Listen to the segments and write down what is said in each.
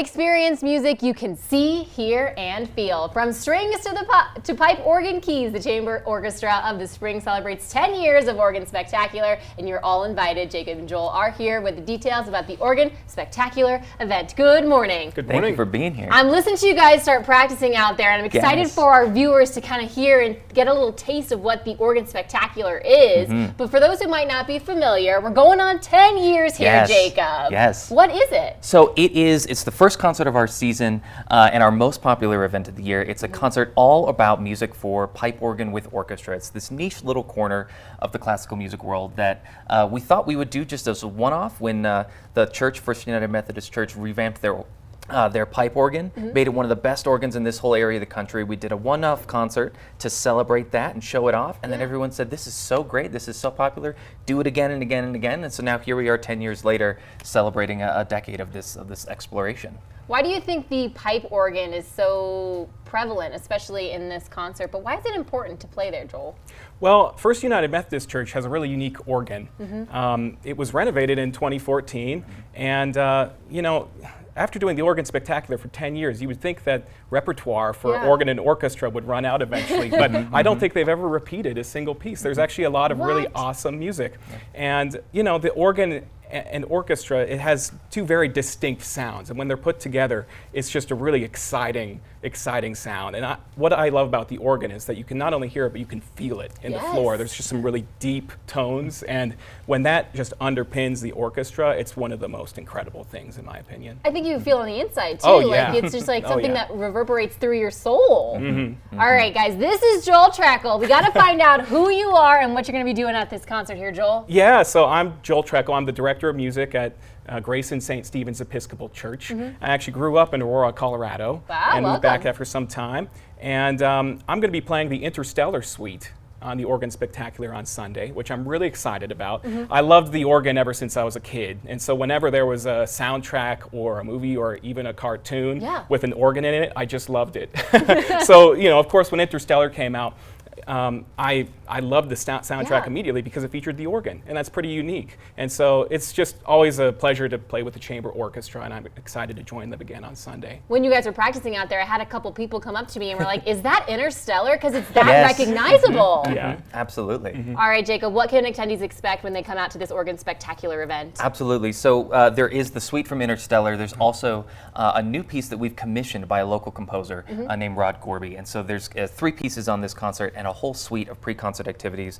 Experience music you can see, hear, and feel. From strings to pipe organ keys, the Chamber Orchestra of the Spring celebrates 10 years of Organ Spectacular, and you're all invited. Jacob and Joel are here with the details about the Organ Spectacular event. Good morning. Good morning. Thank you for being here. I'm listening to you guys start practicing out there, and I'm excited for our viewers to kind of hear and get a little taste of what the Organ Spectacular is. But for those who might not be familiar, we're going on 10 years here, Jacob. Yes. What is it? So it's the first concert of our season and our most popular event of the year. It's a concert all about music for pipe organ with orchestra. It's this niche little corner of the classical music world that we thought we would do just as a one-off when the church, First United Methodist Church, revamped their pipe organ, made it one of the best organs in this whole area of the country. We did a one-off concert to celebrate that and show it off, and then everyone said, this is so great, this is so popular, do it again and again and again. And so now here we are 10 years later celebrating a decade of this exploration. Why do you think the pipe organ is so prevalent, especially in this concert, but why is it important to play there, Joel? Well, First United Methodist Church has a really unique organ. It was renovated in 2014, and after doing the Organ Spectacular for 10 years, you would think that repertoire for organ and orchestra would run out eventually, but I don't think they've ever repeated a single piece. There's actually a lot of really awesome music. And, the organ and orchestra, it has two very distinct sounds, and when they're put together, it's just a really exciting sound. And what I love about the organ is that you can not only hear it, but you can feel it in the floor. There's just some really deep tones, and when that just underpins the orchestra, it's one of the most incredible things, in my opinion. I think you feel on the inside, too. Oh, yeah. Like, it's just like something that reverberates through your soul. All right, guys, this is Joel Treckle. We got to find out who you are and what you're going to be doing at this concert here, Joel. Yeah, so I'm Joel Treckle. I'm the director of music at Grace and St. Stephen's Episcopal Church. I actually grew up in Aurora, Colorado, and moved back after some time. And I'm going to be playing the Interstellar Suite on the Organ Spectacular on Sunday, which I'm really excited about. I loved the organ ever since I was a kid, and so whenever there was a soundtrack or a movie or even a cartoon with an organ in it, I just loved it. So, of course, when Interstellar came out, I loved the soundtrack immediately because it featured the organ, and that's pretty unique. And so it's just always a pleasure to play with the chamber orchestra, and I'm excited to join them again on Sunday. When you guys were practicing out there, I had a couple people come up to me and were like, is that Interstellar? Because it's that recognizable. Yeah, absolutely. All right, Jacob, what can attendees expect when they come out to this Organ Spectacular event? Absolutely. So there is the suite from Interstellar. There's also a new piece that we've commissioned by a local composer named Rod Gorby. And so there's 3 pieces on this concert and a whole suite of pre-concert activities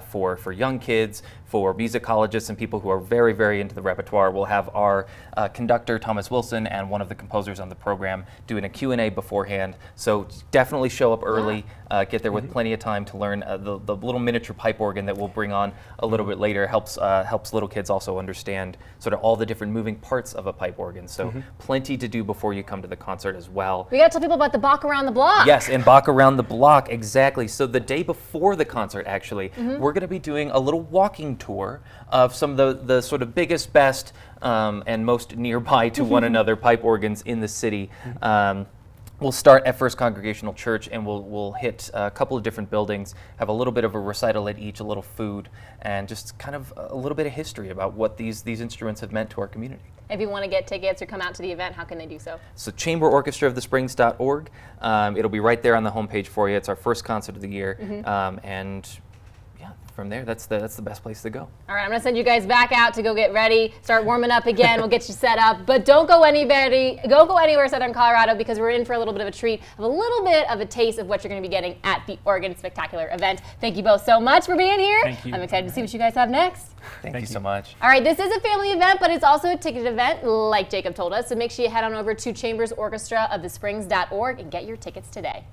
for young kids, for musicologists and people who are very, very into the repertoire. We'll have our conductor, Thomas Wilson, and one of the composers on the program doing a Q&A beforehand. So definitely show up early, get there with plenty of time to learn the little miniature pipe organ that we'll bring on a little bit later. Helps little kids also understand sort of all the different moving parts of a pipe organ. So plenty to do before you come to the concert as well. We got to tell people about the Bach Around the Block. Yes, and Bach Around the Block, exactly. So the day before the concert, actually, we're going to be doing a little walking tour of some of the sort of biggest, best, and most nearby to one another pipe organs in the city. We'll start at First Congregational Church, and we'll hit a couple of different buildings, have a little bit of a recital at each, a little food, and just kind of a little bit of history about what these instruments have meant to our community. If you want to get tickets or come out to the event, how can they do so? So chamberorchestraofthesprings.org. It'll be right there on the homepage for you. It's our first concert of the year, and from there, that's the best place to go. All right, I'm going to send you guys back out to go get ready, start warming up again. We'll get you set up, but don't go anywhere Southern Colorado, because we're in for a little bit of a treat, of a little bit of a taste of what you're going to be getting at the Organ Spectacular event. Thank you both so much for being here. Thank you. I'm excited to see what you guys have next. Thank you so much. All right, this is a family event, but it's also a ticketed event, like Jacob told us, so make sure you head on over to chambersorchestraofthesprings.org and get your tickets today.